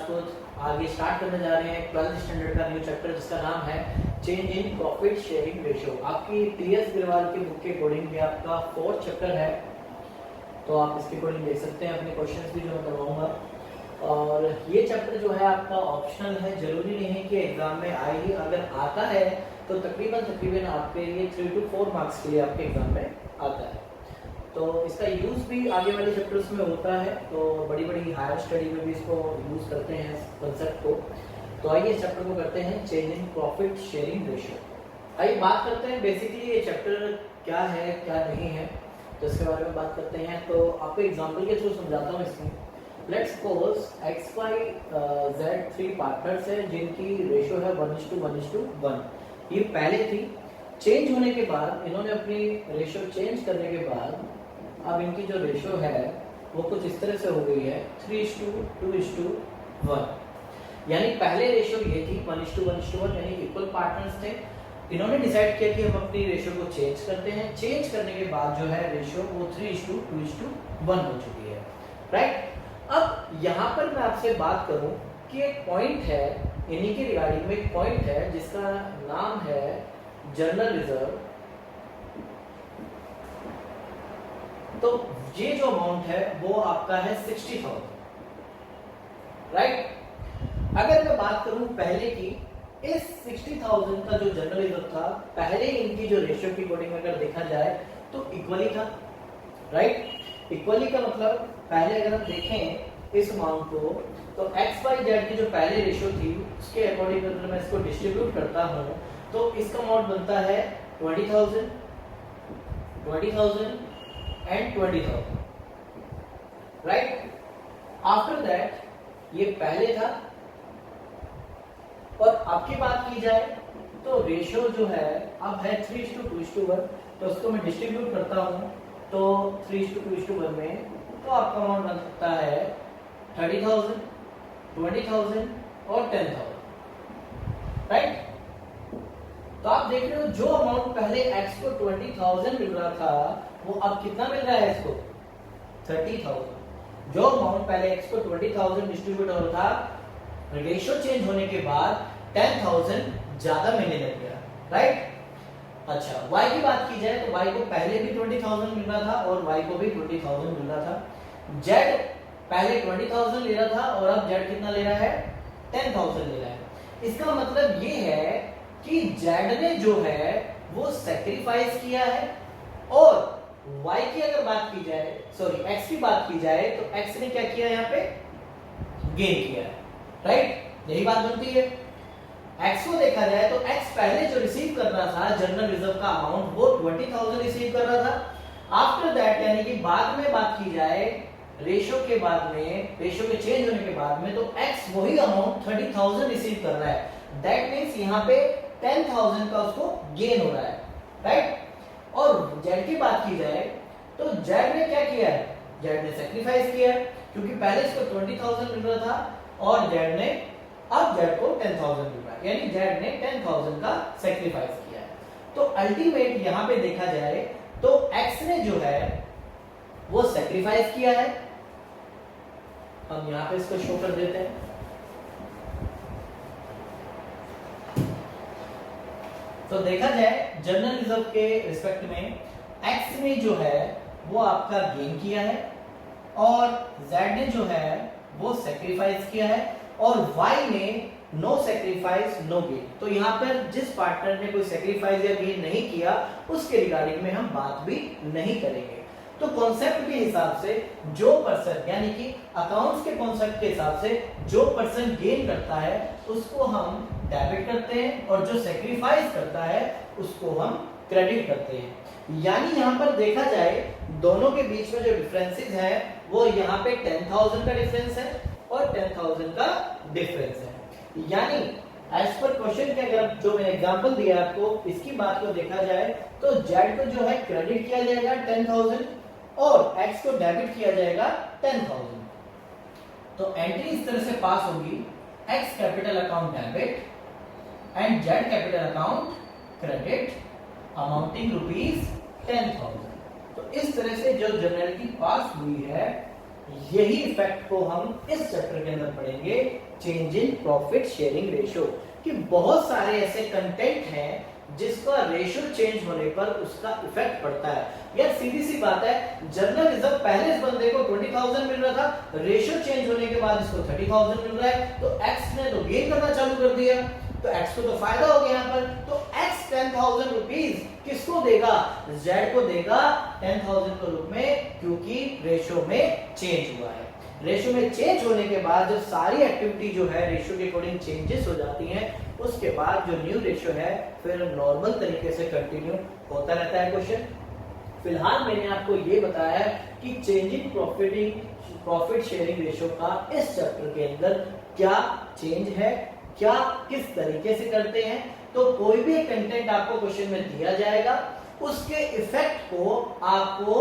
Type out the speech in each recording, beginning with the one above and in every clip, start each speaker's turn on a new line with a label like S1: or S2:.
S1: राजपूत आगे स्टार्ट करने जा रहे हैं 12th स्टैंडर्ड का न्यू चैप्टर जिसका नाम है change in profit sharing ratio. आपकी टीएस ग्रेवाल की बुक के अकॉर्डिंग ये आपका 4th चैप्टर है, तो आप इसके अकॉर्डिंग देख सकते हैं अपने क्वेश्चंस भी जो मैं करवाऊंगा। और ये चैप्टर जो है आपका ऑप्शनल है, जरूरी नहीं है कि एग्जाम में आए ही। अगर आता है तो तकरीबन आपके लिए 3 to 4 मार्क्स के लिए आपके एग्जाम में आता है। तो इसका यूज़ भी आगे वाले चैप्टर्स में होता है, तो बड़ी बड़ी हायर स्टडी में भी इसको यूज़ करते हैं कंसेप्ट को। तो आइए इस चैप्टर को करते हैं change in profit sharing ratio. आइए बात करते हैं बेसिकली ये चैप्टर क्या है क्या नहीं है, तो इसके बारे में बात करते हैं। तो आपको एग्जाम्पल के थ्रू समझाता हूँ इसमें। Let's suppose x y z 3 partners है जिनकी रेशियो है 1:1:1। ये पहले थी, चेंज होने के बाद इन्होंने अपनी रेशियो चेंज करने के बाद अब इनकी जो रेशियो है वो कुछ इस तरह से हो गई है 3:2:1। यानी पहले रेशियो ये थी 1:1:1, यानी इक्वल पार्टनर्स थे। इन्होंने डिसाइड किया कि हम अपनी रेशियो को चेंज करते हैं। चेंज करने के बाद जो है रेशियो वो 3:2:1 हो चुकी है, राइट। अब यहाँ पर मैं आपसे बात करूं कि एक पॉइंट है, इन्हीं के रिगार्डिंग में एक पॉइंट है जिसका नाम है जनरल रिजर्व। तो ये जो अमाउंट है वो आपका है 60,000, राइट। अगर मैं बात करूं पहले की, इस 60,000 का जो जनरल रिजर्व था पहले इनकी जो रेशियो की अकॉर्डिंग अगर देखा जाए तो इक्वली था, राइट। इक्वली का मतलब पहले अगर हम देखें इस अमाउंट को तो एक्स वाई जेड की जो पहले रेशियो थी उसके अकॉर्डिंग अगर मैं इसको डिस्ट्रीब्यूट करता हूं तो इसका अमाउंट बनता है 20,000 एंड 20,000, राइट। आफ्टर दैट ये पहले था, और आपकी बात की जाए तो रेशियो जो है अब है 3:2:1। तो उसको मैं डिस्ट्रीब्यूट करता हूं तो 3:2:1 में तो आपका अमाउंट बन सकता है 30,000, 20,000 और 10,000, राइट। तो आप देख रहे हो जो अमाउंट पहले x को 20,000 मिल रहा था वो अब कितना मिल रहा है इसको 30,000। जो अमाउंट पहले x को 20,000 डिस्ट्रीब्यूट हो रहा था, रेशियो चेंज होने के बाद 10,000 ज्यादा मिलने लग गया, राइट। अच्छा, y की बात की जाए तो y को पहले भी 20,000 मिल रहा था और y को भी 20,000 मिल रहा था। z पहले 20,000 ले रहा था और अब z कितना ले रहा है 10,000 ले रहा है। इसका मतलब ये है कि z ने जो है वो सैक्रिफाइस किया है, और y की अगर बात की जाए, सॉरी x की बात की जाए तो x ने क्या किया यहाँ पे गेन किया है, राइट। यही बात बनती है। x को देखा जाए तो x पहले जो रिसीव कर रहा था जनरल रिजर्व का अमाउंट वो 20,000 रिसीव कर रहा था। आफ्टर दैट यानी कि बाद में बात की जाए रेशियो के बाद में, रेशियो के चेंज होने के बाद में, तो x वही अमाउंट 30,000 रिसीव कर रहा है। दैट मींस यहाँ पे 10,000 का उसको गेन हो रहा है, राइट। और z की बात की जाए तो z ने क्या किया है, z ने सैक्रिफाइस किया है, क्योंकि पहले इसको 20,000 मिल रहा था और z ने अब z को 10,000 मिल रहा है, यानी z ने 10,000 का सैक्रिफाइस किया है। तो अल्टीमेट यहां पे देखा जाए तो x ने जो है वो सैक्रिफाइस किया है। हम यहां पे इसको शो कर देते हैं। तो देखा जाए जनरल रिजर्व के रिस्पेक्ट में x ने जो है वो आपका गेन किया है और z ने जो है वो सैक्रिफाइस किया है, और y ने नो सैक्रिफाइस नो गेन। तो यहाँ पर जिस पार्टनर ने कोई सैक्रिफाइस या गेन नहीं किया उसके रिगार्डिंग में हम बात भी नहीं करेंगे। तो कॉन्सेप्ट के हिसाब से जो पर्सन, यानी कि अकाउंट्स के कॉन्सेप्ट के हिसाब से जो पर्सन गेन करता है उसको हम डेबिट करते हैं और जो सैक्रिफाइस करता है उसको हम क्रेडिट करते हैं। यानी यहाँ पर देखा जाए दोनों के बीच में जो डिफरेंसेस है वो यहाँ पे 10,000 का डिफरेंस है और 10,000 का डिफरेंस है। यानी एज पर क्वेश्चन के अगर जो मैंने एग्जांपल दिया आपको, इसकी बात को देखा जाए तो z को जो है क्रेडिट किया जाएगा 10,000 और x को डेबिट किया जाएगा 10,000। तो एंट्री इस तरह से पास होगी, x capital account debit and z capital account credit amounting ₹10,000। तो इस तरह से जो जर्नलिटी पास हुई है यही इफेक्ट को हम इस चैप्टर के अंदर पढ़ेंगे, change in profit sharing ratio, कि बहुत सारे ऐसे कंटेंट हैं जिसका रेशियो चेंज होने पर उसका इफेक्ट पड़ता है। यार सीधी सी बात है, जनरल रिजर्व पहले इस बंदे को 20,000 मिल रहा था, रेशियो चेंज होने के बाद इसको 30,000 मिल रहा है, तो एक्स ने तो गेन करना चालू कर दिया, तो एक्स को तो फायदा हो गया यहाँ पर। तो एक्स 10,000 रुपीज किसको देगा? जेड को देगा 10,000 के रूप में, क्योंकि रेशियो में चेंज हुआ है। रेशियो में चेंज होने के बाद जब सारी एक्टिविटी जो है रेशियो के अकॉर्डिंग चेंजेस हो जाती हैं, उसके बाद जो न्यू रेशियो है फिर नॉर्मल तरीके से कंटिन्यू होता रहता है क्वेश्चन। फिलहाल मैंने आपको ये बताया है कि चेंजिंग प्रॉफिट शेयरिंग रेशियो का इस चैप्टर के अंदर क्या चेंज है, क्या किस तरीके से करते हैं। तो कोई भी कंटेंट आपको क्वेश्चन में दिया जाएगा, उसके इफेक्ट को आपको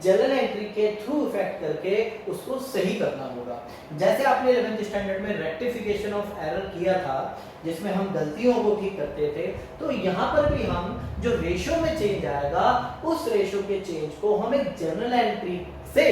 S1: जर्नल एंट्री के थ्रू इफेक्ट करके उसको सही करना होगा। जैसे आपने 11th स्टैंडर्ड में रेक्टिफिकेशन ऑफ एरर किया था, जिसमें हम गलतियों को ठीक करते थे, तो यहाँ पर भी हम जो रेशियो में चेंज आएगा, उस रेशियो के चेंज को हम एक जर्नल एंट्री से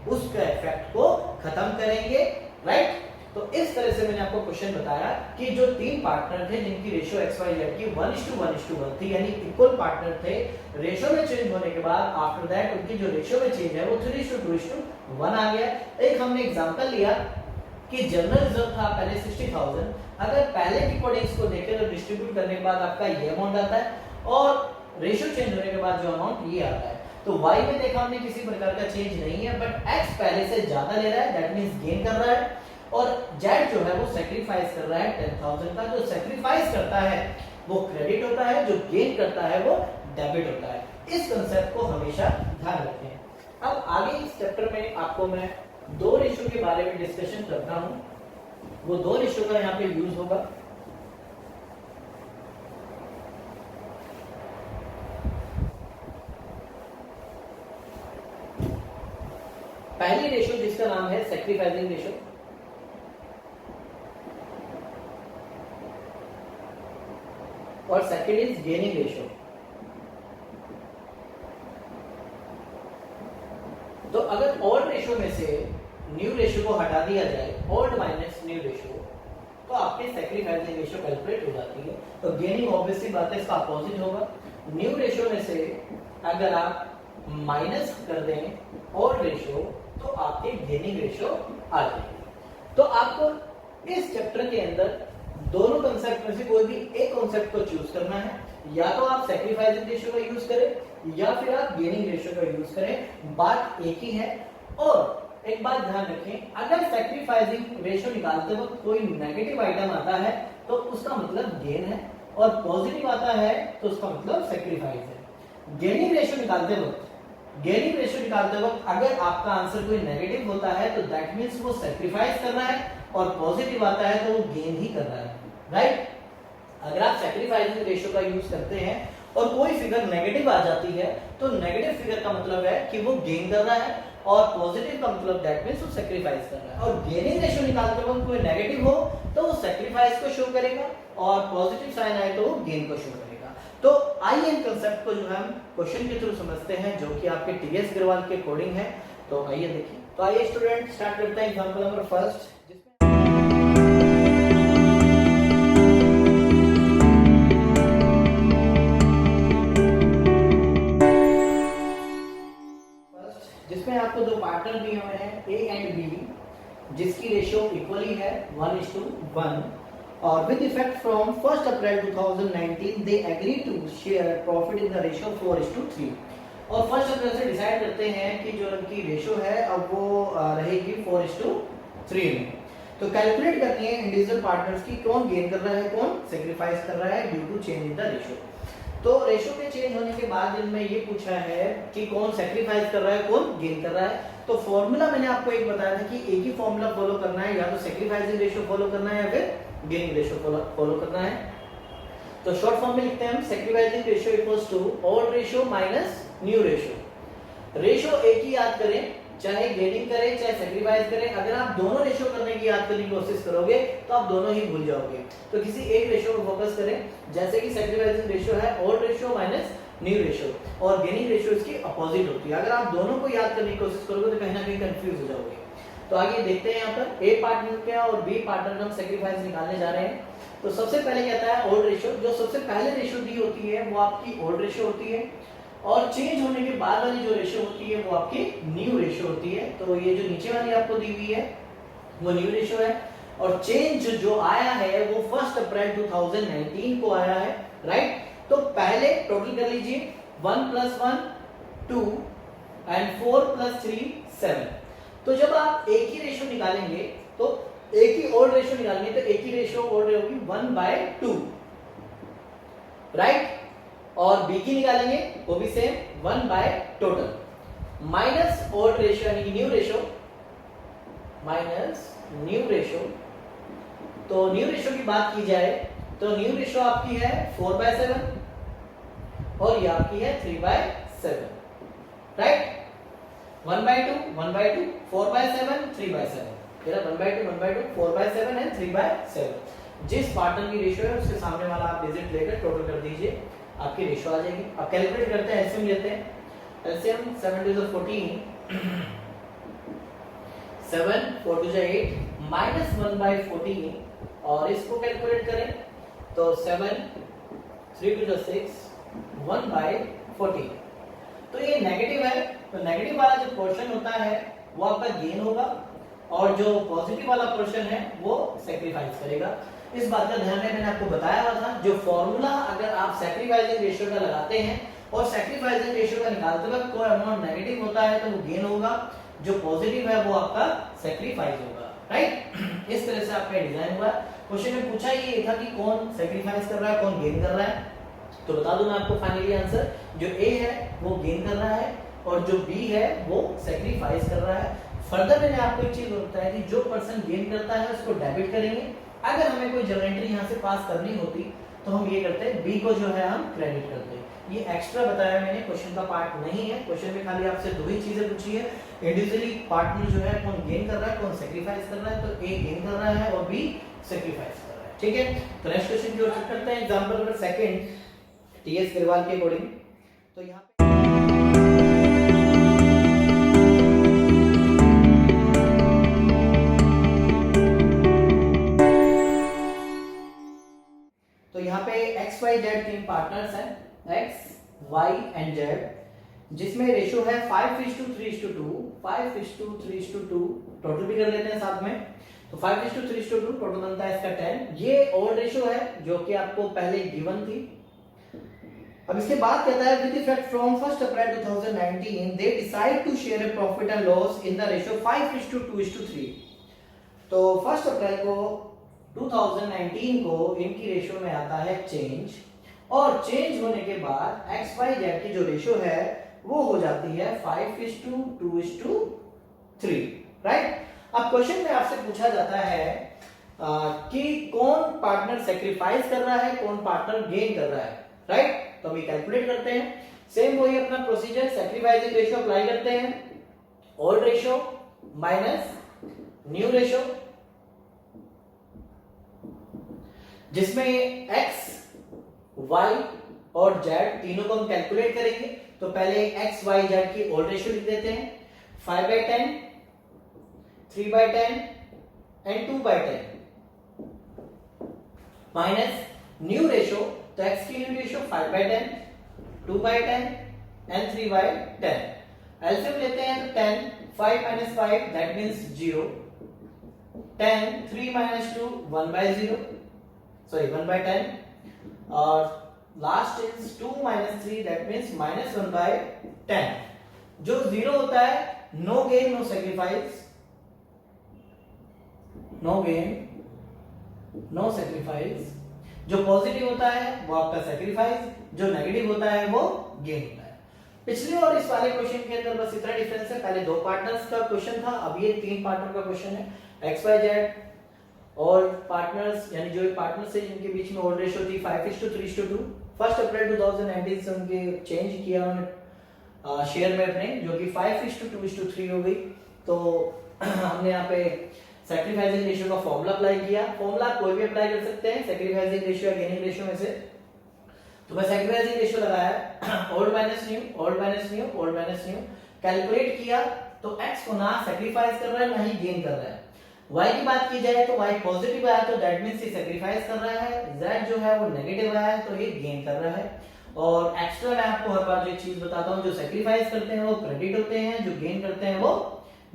S1: उसका इफेक्ट को खत्म करेंगे, राइट। तो इस तरह से मैंने आपको क्वेश्चन बताया कि जो तीन पार्टनर थे जिनकी रेशियो XYZ की 1:1:1 थी, यानी इक्वल पार्टनर थे, रेशियो में चेंज होने के बाद आफ्टर दैट उनकी जो रेशियो में चेंज है वो 3:2:1 आ गया। एक हमने एग्जांपल लिया कि जनरल रिजर्व था पहले 60,000, अगर पहले की कोडिंग्स को देखें तो डिस्ट्रीब्यूट करने के बाद आपका ये अमाउंट आता है, और रेशियो चेंज होने के बाद जो अमाउंट ये आता है। तो y में देखा हमने किसी प्रकार का चेंज नहीं है, बट x पहले से ज्यादा ले रहा है, दैट मींस गेन कर रहा है, और z जो है वो सैक्रिफाइस कर रहा है 10,000 का। जो सैक्रिफाइस करता है वो क्रेडिट होता है, जो गेन करता है वो डेबिट होता है। इस कंसेप्ट को हमेशा ध्यान रखें। अब आगे इस चैप्टर में आपको मैं दो रेशियो के बारे में डिस्कशन करता हूं, वो दो रेशियो का यहाँ पे यूज होगा। पहली रेशियो जिसका नाम है सैक्रिफाइसिंग रेशियो, और सेकंड इज गेनिंग रेशियो। तो अगर ओल्ड रेशियो में से न्यू रेशियो को हटा दिया जाए, ओल्ड माइनस न्यू रेशियो, तो आपकी सैक्रिफाइसिंग रेशियो कैलकुलेट हो जाती है। तो गेनिंग ऑब्वियसली बात है, इसका अपोजिट होगा। न्यू रेशियो में से अगर आप माइनस कर दें ओल्ड रेशियो, तो आपके गेनिंग रेशियो आ जाएगी। तो आपको इस चैप्टर के अंदर दोनों कंसेप्ट में से कोई भी एक कंसेप्ट को चूज करना है, या तो आप सैक्रिफाइसिंग रेशियो का यूज करें या फिर आप गेनिंग रेशियो का यूज करें, बात एक ही है। और एक बात ध्यान रखें, अगर सैक्रिफाइसिंग रेशियो निकालते वक्त कोई नेगेटिव आइटम आता है तो उसका मतलब गेन है, और पॉजिटिव आता है तो उसका मतलब सैक्रिफाइस है। गेनिंग रेशियो निकालते वक्त अगर आपका आंसर कोई नेगेटिव होता है तो दैट मींस वो सैक्रिफाइस कर रहा है, और पॉजिटिव आता है तो वो गेन ही कर रहा है, राइट। अगर आप सैक्रिफाइसिंग रेशियो का यूज करते हैं और कोई फिगर नेगेटिव आ जाती है, तो नेगेटिव फिगर का मतलब है कि वो गेन कर रहा है, और पॉजिटिव का मतलब दैट मींस वो सैक्रिफाइस कर रहा है। और गेनिंग रेशियो निकालते वक्त कोई नेगेटिव हो तो वो सैक्रिफाइस को शो करेगा, और पॉजिटिव साइन आए तो वो गेन को शो करेगा। तो आइए इन कंसेप्ट को जो हम क्वेश्चन के थ्रू समझते हैं, जो कि आपके टीएस अग्रवाल के कोडिंग है। तो आइए देखिए। तो आइए स्टूडेंट स्टार्ट करते हैं एग्जांपल नंबर फर्स्ट। जिसमें आपको दो पार्टनर दिए हुए हैं ए एंड बी, जिसकी रेशियो इक्वली है 1:1, और with effect from 1 April 2019 they agree to share profit in the ratio 4:3। और 1 अप्रैल से डिसाइड करते हैं कि जो उनकी रेशियो है अब वो रहेगी 4:3 में। तो कैलकुलेट करनी है इंडिविजुअल पार्टनर्स की, कौन गेन कर रहा है, कौन सैक्रिफाइस कर रहा है due to change in the ratio. तो रेशियो के चेंज होने के बाद इनमें ये पूछा है कि कौन सैक्रिफाइस कर रहा है, कौन गेन कर रहा है। तो फॉर्मूला मैंने आपको एक बताया था कि एक ही फॉर्मूला फॉलो करना है, या तो सैक्रिफाइसिंग रेशियो फॉलो करना है या फिर गेनिंग रेशियो फॉलो करना है। तो शॉर्ट फॉर्म में लिखते हैं हम, sacrificing ratio equals to old ratio minus new ratio. Ratio एक ही याद करें, चाहे गेनिंग करें चाहे सैक्रिफाइस करें। अगर आप दोनों रेशियो करने की याद करने की कोशिश करोगे तो आप दोनों ही भूल जाओगे। तो किसी एक रेशियो को फोकस करें, जैसे कि सैक्रिफाइसिंग रेशियो है old ratio minus new ratio, और गेनिंग रेशियो इसकी अपोजिट होती है। अगर आप दोनों को याद करने की कोशिश करोगे तो कहीं ना कहीं कंफ्यूज हो जाओगे। तो आगे देखते हैं यहाँ पर ए पार्टनर का और बी पार्टनर का हम सेक्रीफाइस निकालने जा रहे हैं। तो सबसे पहले कहता है ओल्ड रेशियो, जो सबसे पहले रेशियो दी होती है वो आपकी ओल्ड रेशियो होती है, और चेंज होने के बाद वाली जो रेशियो होती है वो आपकी न्यू रेशियो होती है। तो ये जो नीचे वाली आपको दी हुई है वो न्यू रेशियो है, और चेंज जो आया है वो 1 अप्रैल 2019 को आया है, राइट। तो पहले टोटल कर लीजिए 1 + 1 2 एंड 4 + 3 7। तो जब आप एक ही रेशियो निकालेंगे तो एक ही ओल्ड रेशियो निकालेंगे तो एक ही रेशियो ओल्ड होगी 1/2, राइट। और बी की निकालेंगे वो भी सेम 1/टोटल माइनस ओल्ड रेशियो यानी कि new ratio minus new ratio. तो न्यू रेशियो की बात की जाए तो न्यू रेशियो आपकी है 4/7 और ये आपकी है 3/7, राइट। 1/2 1/2 4/7 3/7, 1/2 1/2 4/7 एंड 3/7। जिस पार्टनर की रेशियो है उसके सामने वाला आप डिजिट लेकर टोटल कर दीजिए, आपकी रेशियो आ जाएगी। अब कैलकुलेट करते हैं, एलसीएम लेते हैं। एलसीएम 7 2 14 7 4 2 8 -1/14, और इसको कैलकुलेट करें तो 7 3 2 6 1/14। तो ये नेगेटिव है, तो नेगेटिव वाला जो पोर्शन होता है वो आपका गेन होगा, और जो पॉजिटिव वाला पोर्शन है वो सेक्रीफाइस करेगा। इस बात का ध्यान मैंने आपको बताया हुआ था, जो फॉर्मूला अगर आप सैक्रिफाइसिंग रेशियो का लगाते हैं और सैक्रिफाइसिंग रेशियो का निकालते वक्त कोई अमाउंट नेगेटिव होता है तो वो गेन होगा, जो पॉजिटिव है वो आपका सैक्रिफाइस होगा, राइट। इस तरह से आपका डिजाइन हुआ। क्वेश्चन में पूछा ये था कि कौन सैक्रिफाइस कर रहा है कौन गेन कर रहा है, तो बता दूं मैं आपको फाइनली आंसर, जो ए है वो गेन कर रहा है और जो बी है वो सैक्रिफाइस कर रहा है। फर्दर मैंने आपको एक चीज बताया कि जो पर्सन गेन करता है उसको डेबिट करेंगे, अगर हमें कोई जर्नल एंट्री यहाँ से पास करनी होती तो हम ये करते हैं, बी को जो है हम क्रेडिट करते हैं। ये एक्स्ट्रा बताया मैंने, क्वेश्चन का पार्ट नहीं है। क्वेश्चन में खाली आपसे दो ही चीजें पूछी है, इंडिविजुअली पार्टनर जो है कौन गेन कर रहा है कौन सैक्रिफाइस कर रहा है, तो ए गेन कर रहा है और बी सैक्रिफाइस कर रहा है, ठीक है। तो नेक्स्ट क्वेश्चन की ओर करते हैं, एग्जांपल नंबर 2 टीएस गिरवाल के अकॉर्डिंग। तो यहाँ पे एक्स वाई जेड तीन पार्टनर्स हैं, एक्स वाई एंड जेड, जिसमें रेशियो है 5:3:2 5:3:2, टोटल भी कर लेते हैं साथ में। तो 5:3:2 टोटल बनता है इसका 10। ये ओल्ड रेशियो है जो कि आपको पहले गिवन थी। अब इसके बाद कहता है with effect from 1 April 2019 they decide to share a profit and loss in the ratio 5:2:3। तो 1 अप्रैल को 2019 को इनकी रेशियो में आता है चेंज, और चेंज होने के बाद एक्स वाई जेड की जो रेशियो है वो हो जाती है 5:2:3, राइट। अब क्वेश्चन में आपसे पूछा जाता है कि कौन पार्टनर सैक्रिफाइस कर रहा है कौन पार्टनर गेन कर रहा है, राइट। तो हम ये कैलकुलेट करते हैं, सेम वही अपना प्रोसीजर, सैक्रिफाइसिंग रेशियो अप्लाई करते हैं, old ratio minus new ratio, जिसमें x, y और z तीनों को हम कैलकुलेट करेंगे। तो पहले x, y, z की ओल्ड रेशियो लिख देते हैं, 5/10 3/10 एंड 2/10 माइनस न्यू रेशियो, तो x की न्यू रेशियो 5/10 2/10 एंड 3/10। एलसीएम लेते हैं तो 10 5 - 5 दैट मींस 0, 10 3 - 2 1/0, sorry 1/10, और लास्ट इज 2 - 3 दैट मींस -1/10। जो 0 होता है no gain no sacrifice, no gain no sacrifice. जो पॉजिटिव होता है वो आपका सैक्रिफाइस, जो नेगेटिव होता है वो गेन होता है। पिछले और इस वाले क्वेश्चन के अंदर बस इतना डिफरेंस है, पहले दो पार्टनर्स का क्वेश्चन था, अब ये तीन पार्टनर का क्वेश्चन है। एक्स वाई जेड और पार्टनर्स यानी जो पार्टनर्स है जिनके बीच में ओल्ड रेशियो थी 5:3:2, 1 अप्रैल 2019 से उनके चेंज किया उन्होंने शेयर में अपने, जो कि 5:2:3 हो गई। तो हमने यहाँ पे सैक्रिफाइसिंग रेशियो का फॉर्मूला अप्लाई किया। फॉर्मूला कोई भी अप्लाई कर सकते हैं, सैक्रिफाइसिंग रेशियो या गेनिंग रेशियो में से। तो मैं सैक्रिफाइसिंग रेशियो लगाया, old minus new, old minus new, old minus new, calculate किया तो x को ना सैक्रिफाइस कर रहा है ना ही गेन कर रहा है। y की बात की जाए तो y पॉजिटिव आया तो दैट मींस ये सैक्रिफाइस कर रहा है, z जो है वो नेगेटिव आया है तो ये गेन कर रहा है। और एक्स्ट्रा मैं आपको हर बार जो एक चीज बताता हूं, जो सैक्रिफाइस करते हैं वो क्रेडिट होते हैं, जो गेन करते हैं वो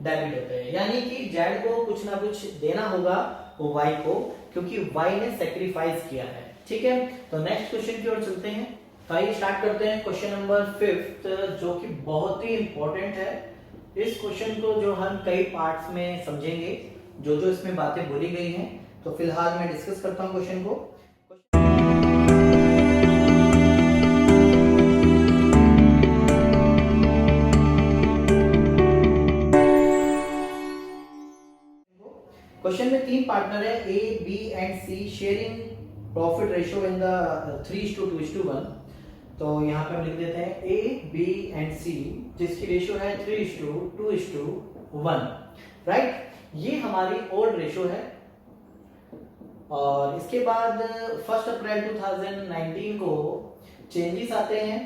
S1: डेबिट होते हैं। यानी कि z को कुछ ना कुछ देना होगा वो y को, क्योंकि y ने सैक्रिफाइस किया है। ठीक है, तो नेक्स्ट क्वेश्चन की ओर चलते हैं। तो आइए स्टार्ट करते हैं क्वेश्चन नंबर 5, जो कि बहुत ही इंपॉर्टेंट है। इस क्वेश्चन को जो हम कई पार्ट्स में समझेंगे, जो जो इसमें बातें बोली गई हैं। तो फिलहाल मैं डिस्कस करता हूं क्वेश्चन को। क्वेश्चन में 3 पार्टनर है, A B and C, sharing profit ratio in the 3:2:1। तो यहाँ पे हम लिख देते हैं ए बी एंड सी, जिसकी रेशियो है 3:2:1, राइट। ये हमारी ओल्ड रेशियो है। और इसके बाद 1 अप्रैल 2019 को चेंजेस आते हैं।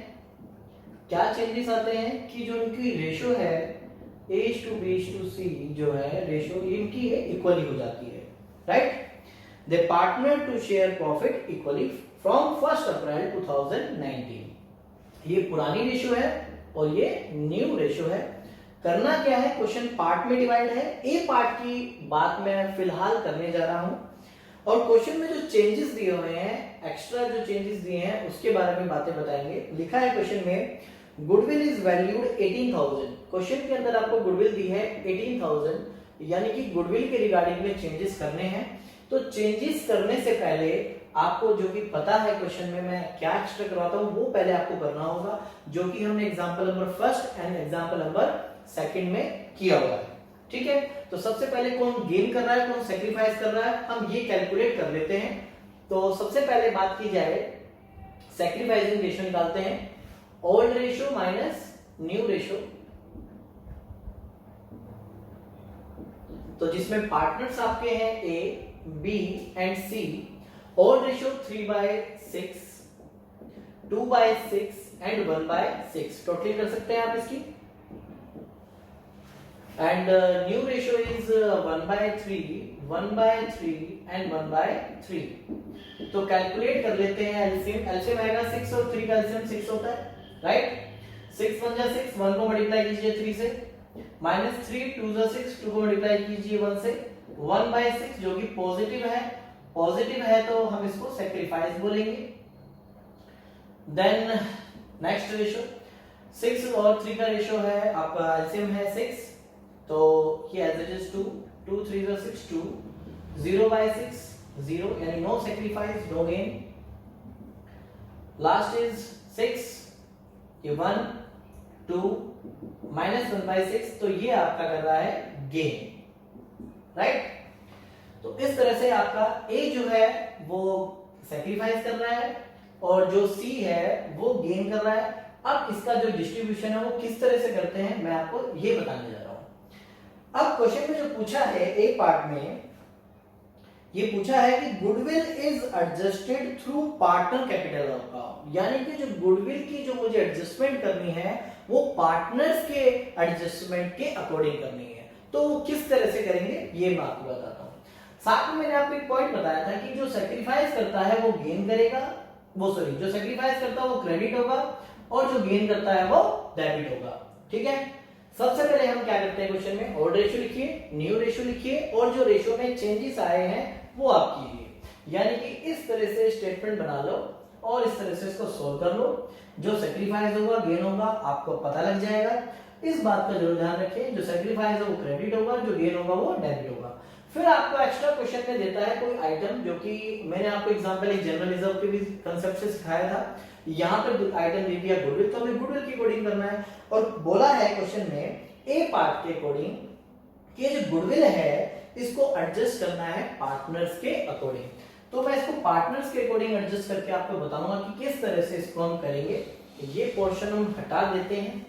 S1: क्या चेंजेस आते हैं कि जो इनकी रेशियो है A:B:C जो है रेशियो इनकी इक्वली हो जाती है, right. They partner to share profit equally from 1 April 2019। ये पुरानी रेशियो है और ये न्यू रेशियो है। करना क्या है, क्वेश्चन पार्ट में डिवाइड है। ए पार्ट की बात मैं फिलहाल करने जा रहा हूं और क्वेश्चन में जो चेंजेस दिए हुए हैं, एक्स्ट्रा जो चेंजेस दिए हैं उसके बारे में बातें बताएंगे। लिखा है क्वेश्चन में गुडविल इज वैल्यूड 18,000। क्वेश्चन के अंदर आपको गुडविल दी है 18,000, यानी कि गुडविल के रिगार्डिंग में चेंजेस करने हैं। तो चेंजेस करने से पहले आपको जो कि पता है क्वेश्चन में मैं क्या एक्स्ट्रा करवाता हूं वो पहले आपको करना होगा, जो कि हमने example number 1 and example number 2 में किया हुआ है। ठीक है, तो सबसे पहले कौन गेन कर रहा है, कौन सैक्रिफाइस कर रहा है, हम ये कैलकुलेट कर लेते हैं। तो सबसे पहले बात की जाए, सैक्रिफाइसिंग रेशियो निकालते हैं, old ratio minus new ratio. तो जिसमें पार्टनर्स आपके हैं A B and C. Old ratio 3/6, 2/6 and 1/6 totally कर सकते हैं आप इसकी। And new ratio is 1/3, 1/3 and 1/3। तो कैलकुलेट कर लेते हैं एलसीएम। एलसीएम आएगा 6 और 3 का एलसीएम 6 होता है, राइट। 6 1 जा 6, 1 को मल्टीप्लाई कीजिए 3 से, माइनस 3 2 जा 6, 2 को मल्टीप्लाई कीजिए 1 से, 1/6 जो कि पॉजिटिव है। पॉजिटिव है तो हम इसको सैक्रिफाइस बोलेंगे। देन नेक्स्ट रेशियो 6 और 3 का रेशियो है, आपका एलसीएम है 6, तो ये एज इट इज 2, 2 3 जा 6, 2, 0/6 0, यानी no sacrifice no gain. Last is 6, ये 1 2 माइनस 1/6, तो ये आपका कर रहा है गेन, राइट। तो इस तरह से आपका ए जो है वो सैक्रिफाइस कर रहा है और जो सी है वो गेन कर रहा है। अब इसका जो डिस्ट्रीब्यूशन है वो किस तरह से करते हैं मैं आपको ये बताने जा रहा हूं। अब क्वेश्चन में जो पूछा है ए पार्ट में, ये पूछा है कि goodwill is adjusted through partner capital account, यानी कि जो गुडविल की जो मुझे एडजस्टमेंट करनी है वो पार्टनर्स के एडजस्टमेंट के अकॉर्डिंग करनी है। तो वो किस तरह से करेंगे ये मैं आपको बताता हूं। साथ में मैंने आपको एक पॉइंट बताया था कि जो सैक्रिफाइस करता है वो गेन करेगा, जो सैक्रिफाइस करता है वो क्रेडिट होगा और जो गेन करता है वो डेबिट होगा। ठीक है, सबसे पहले हम क्या करते हैं क्वेश्चन में, ओल्ड रेशियो लिखिए, न्यू रेशियो लिखिए और जो रेशियो में चेंजेस आए हैं वो आप कीजिए। यानी कि इस तरह से स्टेटमेंट बना लो और इस तरह से इसको सोल्व कर लो। जो सैक्रिफाइस होगा गेन होगा आपको पता लग जाएगा। इस बात का जरूर ध्यान रखें, जो सैक्रिफाइस है वो क्रेडिट होगा, जो गेन होगा वो डेबिट होगा। फिर आपको एक्स्ट्रा क्वेश्चन में देता है कोई आइटम, जो कि मैंने आपको एग्जांपल एक जनरल रिजर्व के भी कांसेप्ट से सिखाया था। यहाँ पर आइटम दे दिया गुडविल, तो हमें गुडविल की कोडिंग करना है और बोला है क्वेश्चन में ए पार्ट के अकॉर्डिंग कि जो गुडविल है इसको एडजस्ट करना है पार्टनर्स के अकॉर्डिंग। तो मैं इसको पार्टनर्स के अकॉर्डिंग एडजस्ट करके आपको बताऊंगा कि किस तरह से इसको हम करेंगे। ये पोर्शन हम हटा देते हैं,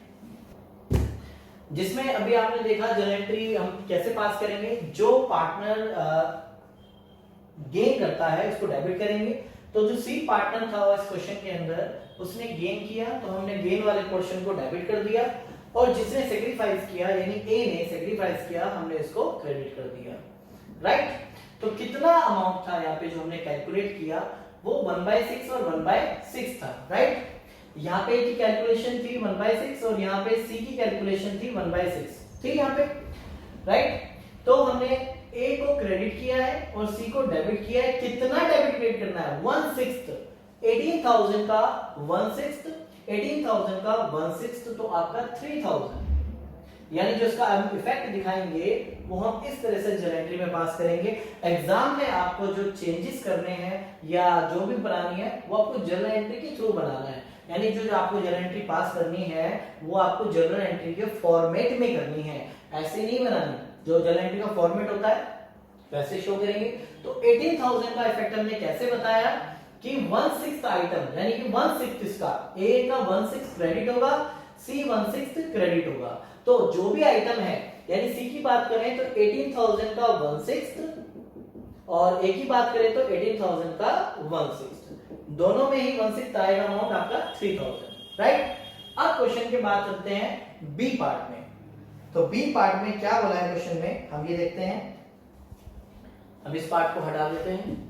S1: जिसमें अभी आपने देखा जर्नल एंट्री हम कैसे पास करेंगे। जो पार्टनर गेन करता है उसको डेबिट करेंगे, तो जो सी पार्टनर था इस क्वेश्चन के अंदर उसने गेन किया, तो हमने गेन वाले पोर्शन को डेबिट कर दिया, और जिसने सेक्रीफाइस किया यानी ए ने सेक्रीफाइस किया, हमने इसको क्रेडिट कर दिया, राइट। तो कितना अमाउंट था यहाँ पे जो हमने कैलकुलेट किया, वो 1/6 और 1/6 था, राइट। यहाँ पे की कैलकुलेशन थी 1/6 और यहाँ पे सी की कैलकुलेशन थी 1/6 थी यहाँ पे, राइट। तो हमने ए को क्रेडिट किया है और सी को डेबिट किया है। कितना डेबिट क्रेडिट करना है? 1/6। 18,000 का 1/6, 18,000 का 1/6 तो आपका 3,000। यानी जो इसका इफेक्ट दिखाएंगे वो हम इस तरह से जर्नल एंट्री में पास करेंगे। एग्जाम में आपको जो चेंजेस करने हैं या जो भी बनानी है वो आपको जर्नल एंट्री के थ्रू बनाना है। यानी जो आपको जर्नल एंट्री पास करनी है वो आपको जर्नल एंट्री के फॉर्मेट में करनी है, ऐसे नहीं बनानी। जो जर्नल एंट्री का फॉर्मेट होता है वैसे शो करेंगे। तो 18,000 का इफेक्ट हमने कैसे बताया कि 1/6 आइटम यानी कि 1/6 इसका ए का 1/6 क्रेडिट होगा, सी 1/6 क्रेडिट होगा। तो जो भी आइटम है यानी सी की बात करें तो 18,000 का 1/6 और ए की बात करें तो 18,000 का 1/6, दोनों में ही 1/6 आएगा, अमाउंट आपका 3,000, राइट। अब क्वेश्चन के बात करते हैं बी पार्ट में। तो बी पार्ट में क्या बोला है क्वेश्चन में, हम ये देखते हैं। अब इस पार्ट को हटा देते हैं।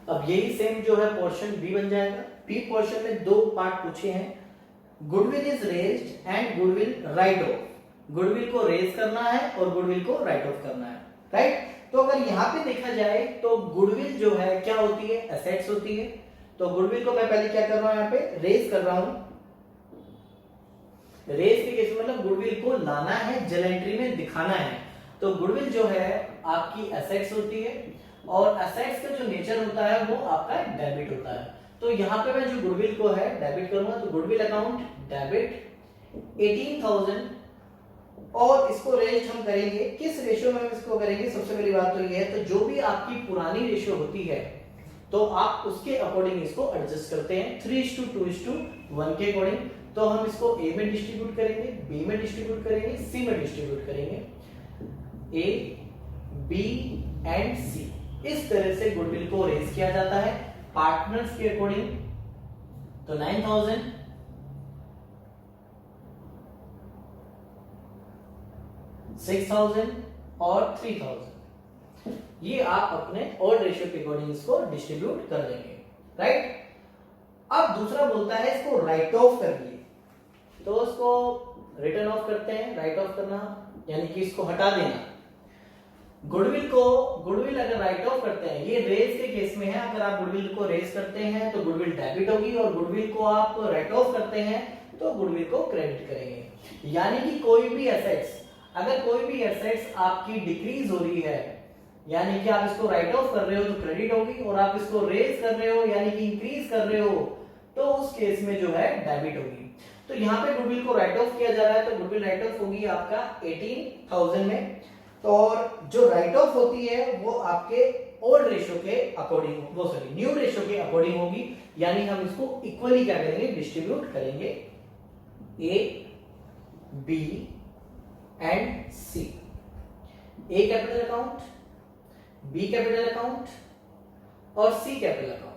S1: अब यही सेम जो है पोर्शन बी बन जाएगा। बी पोर्शन में दो पार्ट पूछे हैं, goodwill is raised and goodwill right of. Goodwill को रेज करना है और गुडविल को राइट ऑफ करना है, राइट। तो अगर यहाँ पे देखा जाए तो गुडविल जो है क्या होती है? एसेट्स होती है। तो गुडविल को मैं पहले क्या कर रहा हूं, यहाँ पे रेज कर रहा हूं। रेज के केस में मतलब गुडविल को लाना है, जर्नल एंट्री में दिखाना है। तो गुडविल जो है आपकी एसेट्स होती है और एसेट्स का जो नेचर होता है वो आपका डेबिट होता है। तो यहाँ पे मैं जो गुडविल को है डेबिट करूंगा, तो गुडविल अकाउंट डेबिट 18,000 और इसको रेज हम करेंगे किस रेशियो में हम इसको करेंगे? सबसे पहली बात तो ये है, तो जो भी आपकी पुरानी रेशियो होती है तो आप उसके अकॉर्डिंग इसको एडजस्ट करते हैं 3:2:1 के अकॉर्डिंग। तो हम इसको ए में डिस्ट्रीब्यूट करेंगे, बी में डिस्ट्रीब्यूट करेंगे, सी में डिस्ट्रीब्यूट करेंगे, ए बी एंड सी। इस तरह से गुडविल को रेज किया जाता है पार्टनर्स के अकॉर्डिंग। तो 9,000 6,000 और 3,000 ये आप अपने ऑड रेशियो के अकॉर्डिंग इसको डिस्ट्रीब्यूट कर देंगे, राइट। अब दूसरा बोलता है इसको राइट ऑफ करिए, तो इसको रिटर्न ऑफ करते हैं। राइट ऑफ करना यानी कि इसको हटा देना। गुडविल अगर राइट ऑफ करते हैं, ये रेज के केस में है, अगर आप गुडविल को रेज करते हैं तो गुडविल डेबिट होगी और गुडविल को आप राइट ऑफ करते हैं तो गुडविल को क्रेडिट करेंगे। यानी कि कोई भी एसेट्स, अगर कोई भी एसेट्स आपकी डिक्रीज हो रही है यानी कि आप इसको राइट ऑफ कर रहे हो तो क्रेडिट होगी, और आप इसको रेज कर रहे हो यानी कि इंक्रीज कर रहे हो तो उस केस में जो है डेबिट होगी। तो यहाँ पे गुडविल को राइट ऑफ किया जा रहा है तो गुडविल राइट ऑफ होगी आपका 18,000 में। तो और जो राइट ऑफ होती है वो आपके ओल्ड रेशियो के अकॉर्डिंग, वो सॉरी न्यू रेशियो के अकॉर्डिंग होगी। यानी हम इसको इक्वली क्या करेंगे? डिस्ट्रीब्यूट करेंगे A B and C. A capital account, B capital account और सी कैपिटल अकाउंट।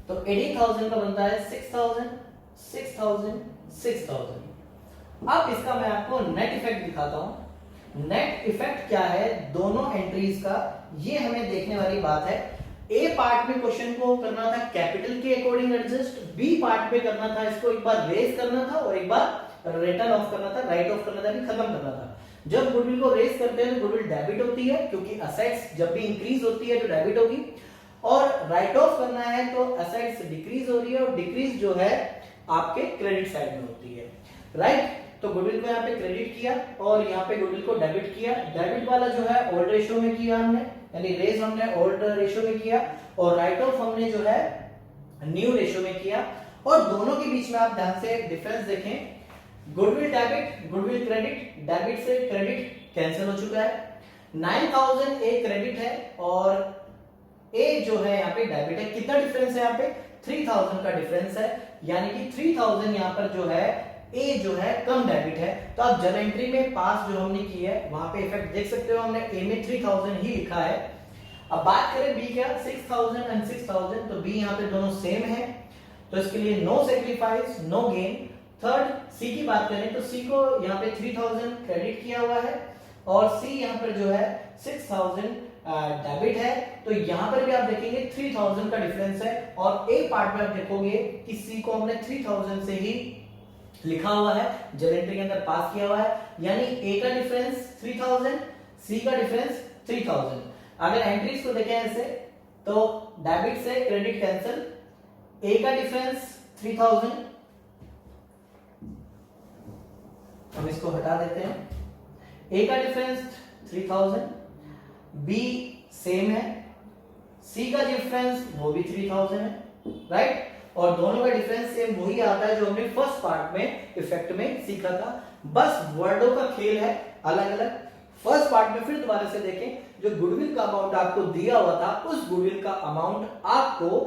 S1: तो 18,000 का बनता है 6,000 6,000 6,000। अब इसका मैं आपको नेट इफेक्ट दिखाता हूं। नेट इफेक्ट क्या है दोनों एंट्रीज का, ये हमें देखने वाली बात है। ए पार्ट में क्वेश्चन को करना था कैपिटल के अकॉर्डिंग एडजस्ट, बी पार्ट में करना था इसको एक बार रेज करना था और एक बार रिटर्न ऑफ करना था, राइट ऑफ करना था, कि खत्म करना था। जब गुडविल को रेज करते हैं तो गुडविल डेबिट होती है क्योंकि असेट्स जब भी इंक्रीज होती है तो डेबिट होगी, और राइट ऑफ करना है तो असेट्स डिक्रीज हो रही है और डिक्रीज जो है आपके क्रेडिट साइड में होती है, राइट। तो गुडविल को यहाँ पे क्रेडिट किया और यहाँ पे गुडविल को डेबिट किया। डेबिट वाला जो है ओल्ड रेशियो में किया हमने, यानी रेज हमने ओल्ड रेशियो में किया और राइट ऑफ हमने जो है न्यू रेशियो में किया। और दोनों के बीच में आप ध्यान से डिफरेंस देखें, goodwill debit goodwill credit, debit से क्रेडिट कैंसिल हो चुका है। 9,000 ए क्रेडिट है और ए जो है यहाँ पे डेबिट है। कितना डिफरेंस है यहाँ पे? 3,000 का डिफरेंस है, यानी कि 3,000 यहाँ पर जो है ए जो है कम डेबिट है। तो आप जर्नल एंट्री में पास जो हमने की है वहां पे इफेक्ट देख सकते हो, हमने ए में 3,000 ही लिखा है। अब बात करें बी क्या, 6000 एंड 6000, तो बी यहाँ पे दोनों सेम है, तो इसके लिए no sacrifice no gain. Third C की बात करें तो सी को यहाँ पे 3000 क्रेडिट किया हुआ है और सी यहाँ पर जो है 6000 डेबिट है, तो यहाँ पर भी आप देखेंगे 3000 का डिफरेंस है और ए पार्ट में आप देखोगे कि सी को हमने 3000 से ही लिखा हुआ है, जब एंट्री के अंदर पास किया हुआ है, यानी ए का डिफरेंस 3000, सी का डिफरेंस 3000। अगर एंट्रीज को देखें ऐसे तो डेबिट से क्रेडिट कैंसिल, ए का डिफरेंस 3000, हम इसको हटा देते हैं, ए का डिफरेंस 3000, बी सेम है, सी का डिफरेंस वो भी 3000 है, राइट, और दोनों का डिफरेंस सेम वही आता है जो हमने फर्स्ट पार्ट में इफेक्ट में सीखा था, बस वर्डों का खेल है अलग अलग। फर्स्ट पार्ट में फिर दोबारा से देखें, जो गुडविल का अमाउंट आपको दिया हुआ था उस गुडविल का अमाउंट आपको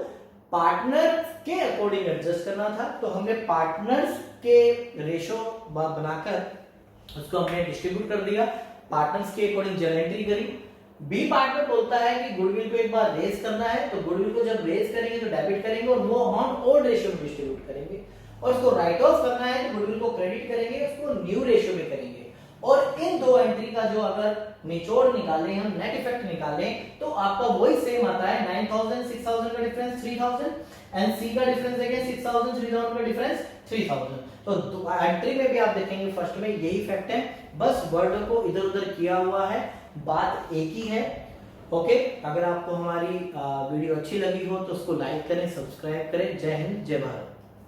S1: पार्टनर के अकॉर्डिंग एडजस्ट करना था, तो हमने पार्टनर्स के रेशो बनाकर उसको हमने डिस्ट्रीब्यूट कर दिया, पार्टनर्स के अकॉर्डिंग जर्नल एंट्री करी। बी पार्ट में बोलता है कि गुडविल को एक बार रेज करना है, तो गुडविल को जब रेज करेंगे तो डेबिट करेंगे और वो ऑन ओल्ड रेशियो में डिस्ट्रीब्यूट करेंगे, और उसको राइट ऑफ करना है तो गुडविल को क्रेडिट करेंगे, उसको न्यू रेशियो में करेंगे। और इन दो एंट्री का जो अगर निचोड़ निकालें, हम नेट इफेक्ट निकालें, तो आपका वही सेम आता है, 9000 6000 का डिफरेंस 3000 एंड सी का डिफरेंस देखें 6000 3000 का डिफरेंस 3000। तो एंट्री में भी आप देखेंगे फर्स्ट में यही इफेक्ट है, बस वर्ड को इधर उधर किया हुआ है, बात एक ही है। ओके, अगर आपको हमारी वीडियो अच्छी लगी हो तो उसको लाइक करें, सब्सक्राइब करें। जय हिंद, जय भारत।